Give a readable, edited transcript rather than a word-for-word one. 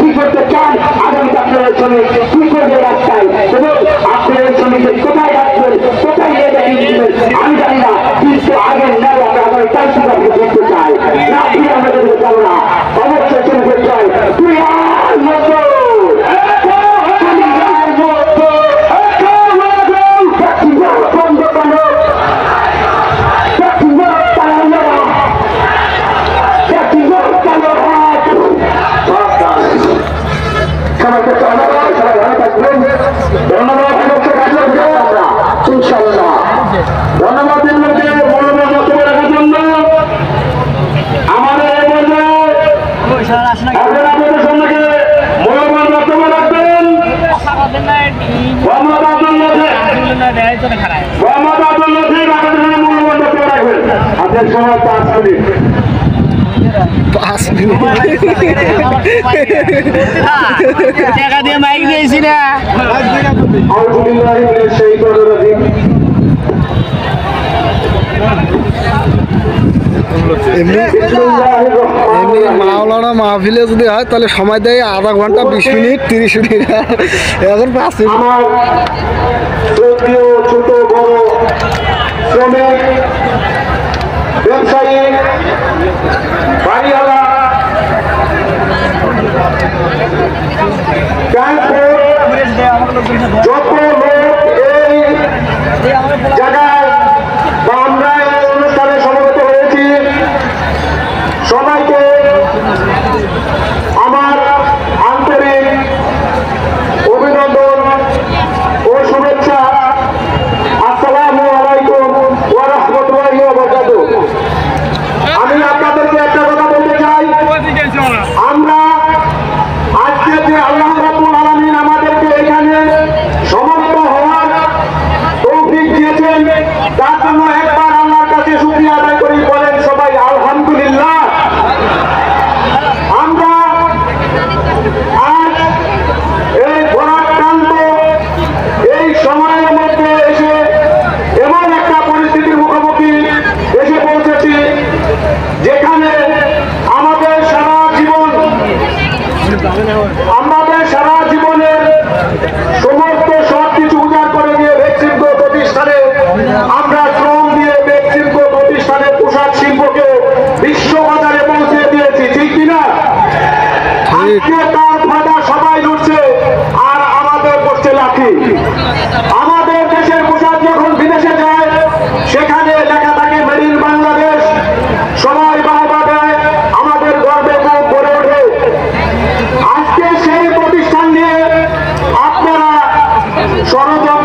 কি করতে চান, আগামীতে আপনারা শ্রমিক কি করবে রাস্তায় এবং আপনারা শ্রমিকের কোথায় রাখবেন, কোথায় নিয়ে যাবেন আমি জানি না, কিন্তু আগের নেই আমরা আগামী তাই সুযোগ করতে চাই না, ফিরে আমরা যেতে পারবো না। অবশ্যই শ্রমিকের চাই তুই আর মতো ধন্যবাদের মধ্যে মূল্যবান বক্তব্য রাখার জন্য আমাদের আপনাদের সম্মুখে মূল্যবান বক্তব্য রাখবেন মোহাম্মদ আব্দুল লতিফ মূল্যবান বক্তব্য রাখবেন। আপনার সময় 5 মিনিট। টাকা দিয়ে মাইক দিয়েছি না। এমনি মাওলানা মাহফিলে যদি হয় তাহলে সময় দেয় আধা ঘন্টা 20 মিনিট 30 মিনিট, এখন 5 মিনিট। আমার ছোট বড় শ্রমিক ব্যবসায়ী বাড়িওয়ালা যত লোক এই জায়গায় বা আমরা এই অনুষ্ঠানে সমবেত হয়েছি সবাইকে আমার আন্তরিক অভিনন্দন ও শুভেচ্ছা। আসসালামু আলাইকুম ওয়া রাহমাতুল্লাহি ওয়া বারাকাতুহু। আমি আপনাদেরকে একটা কথা বলতে চাই, আমরা আজকে যে আল্লাহ রাব্বুল আলামিন আমাদেরকে এখানে সমবেত হওয়ার তৌফিক দিয়েছেন তার জন্য একবার আল্লাহর কাছে শুকরিয়া আদায় করি, বলেন সবাই আলহামদুলিল্লাহ। আমরা আজ এই ভরাক্রান্ত এই সময়ের মধ্যে এসে এমন একটা পরিস্থিতির মুখোমুখি এসে পৌঁছেছি যেখানে আমাদের সারা জীবনের সমস্ত সবকিছু উজাড় করে দিয়ে বেক্সিমকো প্রতিষ্ঠানে আমরা শ্রম দিয়ে বেক্সিমকো প্রতিষ্ঠানের পোশাক শিল্পকে বিশ্ববাজারে পৌঁছে দিয়েছি, ঠিক কিনা? আজকে তার ফায়দা সবাই লুটছে আর আমাদের করছে লাঠি। আমাদের দেশের পোশাক যখন বিদেশে যায় সেখানে লেখা থাকে মেড ইন বাংলাদেশ, সবাই বাহবা দেয়, আমাদের গর্বে মুখ ভরে ওঠে। আজকে সেই প্রতিষ্ঠান নিয়ে আপনারা ষড়যন্ত্র